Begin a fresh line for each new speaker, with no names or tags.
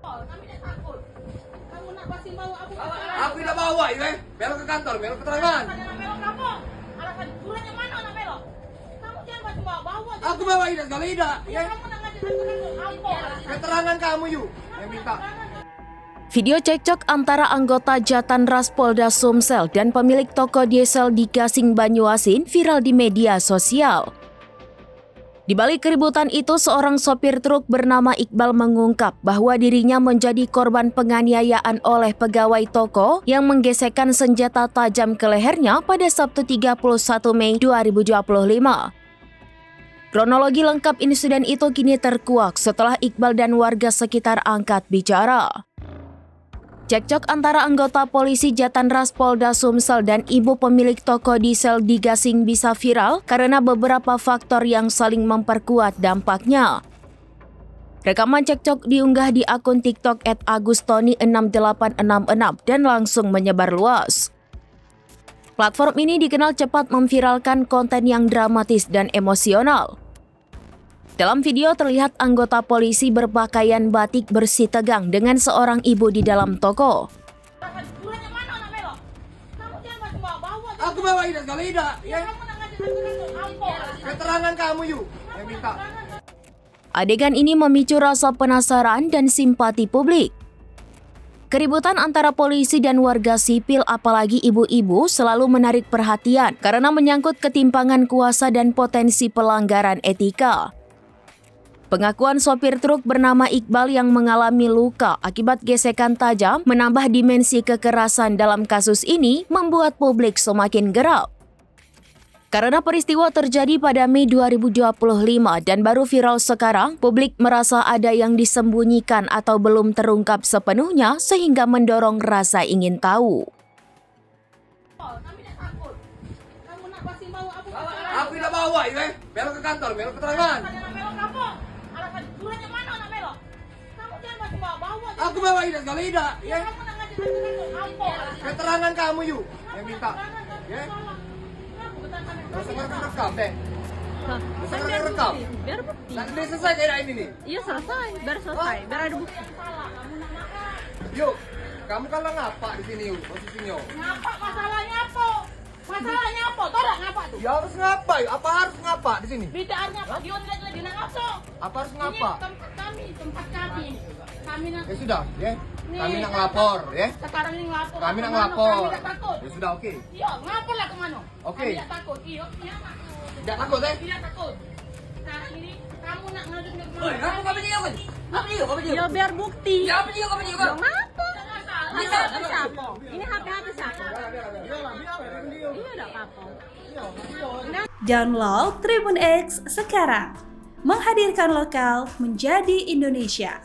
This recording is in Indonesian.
Kami tidak takut. Kamu nak pasti bawa aku.
Aku tidak bawa, ya. Belok ke kantor, belok keterangan.
Alasan melok kamu. Alasan suratnya mana nak melok? Kamu jangan pasti bawa.
Aku bawa tidak, sekali tidak.
Ya kamu nak ngajak aku apa?
Keterangan kamu yuk, yang minta.
Video cekcok antara anggota Jatanras Polda Sumsel dan pemilik toko diesel di Gasing Banyuasin viral di media sosial. Di balik keributan itu, seorang sopir truk bernama Iqbal mengungkap bahwa dirinya menjadi korban penganiayaan oleh pegawai toko yang menggesekkan senjata tajam ke lehernya pada Sabtu 31 Mei 2025. Kronologi lengkap insiden itu kini terkuak setelah Iqbal dan warga sekitar angkat bicara. Cekcok antara anggota polisi Jatanras Polda Sumsel dan ibu pemilik toko diesel di Gasing bisa viral karena beberapa faktor yang saling memperkuat dampaknya. Rekaman cekcok diunggah di akun TikTok @agustoni6866 dan langsung menyebar luas. Platform ini dikenal cepat memviralkan konten yang dramatis dan emosional. Dalam video terlihat anggota polisi berpakaian batik bersih tegang dengan seorang ibu di dalam toko.
Suratnya mana nak melok? Kamu jangan pasti bawa.
Aku bawa tidak, sekali tidak.
Ya kamu nak ngajak aku apa?
Keterangan kamu yuk, yang minta.
Adegan ini memicu rasa penasaran dan simpati publik. Keributan antara polisi dan warga sipil, apalagi ibu-ibu, selalu menarik perhatian karena menyangkut ketimpangan kuasa dan potensi pelanggaran etika. Pengakuan sopir truk bernama Iqbal yang mengalami luka akibat gesekan tajam menambah dimensi kekerasan dalam kasus ini membuat publik semakin geram. Karena peristiwa terjadi pada Mei 2025 dan baru viral sekarang, publik merasa ada yang disembunyikan atau belum terungkap sepenuhnya sehingga mendorong rasa ingin tahu.
Kami tidak takut. Kamu nak pasti bawa aku.
Aku tidak bawa, ya. Belok ke kantor, belok keterangan.
Alasan melok kamu. Alasan suratnya mana nak melok? Kamu jangan pasti bawa.
Aku bawa tidak, sekali tidak.
Ya kamu nak ngajak aku apa?
Keterangan kamu yuk, yang minta. Ya. Usah rekam deh. Usah rekam.
Biar bukti.
Nanti udah selesai kayak ini nih.
Iya selesai, biar selesai, biar ada bukti.
Yuk, kamu kan ngapa di sini yuk, posisinya.
Ngapa masalahnya apa? Masalahnya apa? Tolak ngapa tuh?
Ya harus ngapa yuk? Apa harus ngapa di sini?
Beda apa? Dia tidak lagi nak ngapa?
Apa harus ngapa?
Ini tempat kami, tempat kami. Kami nak.
Ya sudah, ya. Kami nak ngelapor, ya.
Sekarang ini ngelapor.
Kami nak
Kemana?
ngelapor.
Kami tidak takut.
Ya sudah, oke.
Iya, ngapa lah kemana?
Oke.
Kami tidak takut. Iya, tidak takut.
Tidak takut, ya?
Tidak takut. Sekarang ini kamu nak ngajak
Ya biar bukti.
Ya
Ya ngapa? Ini HP siapa? Ini HP siapa? Iya udah apa-apa.
Download Tribun X sekarang. Menghadirkan lokal menjadi Indonesia.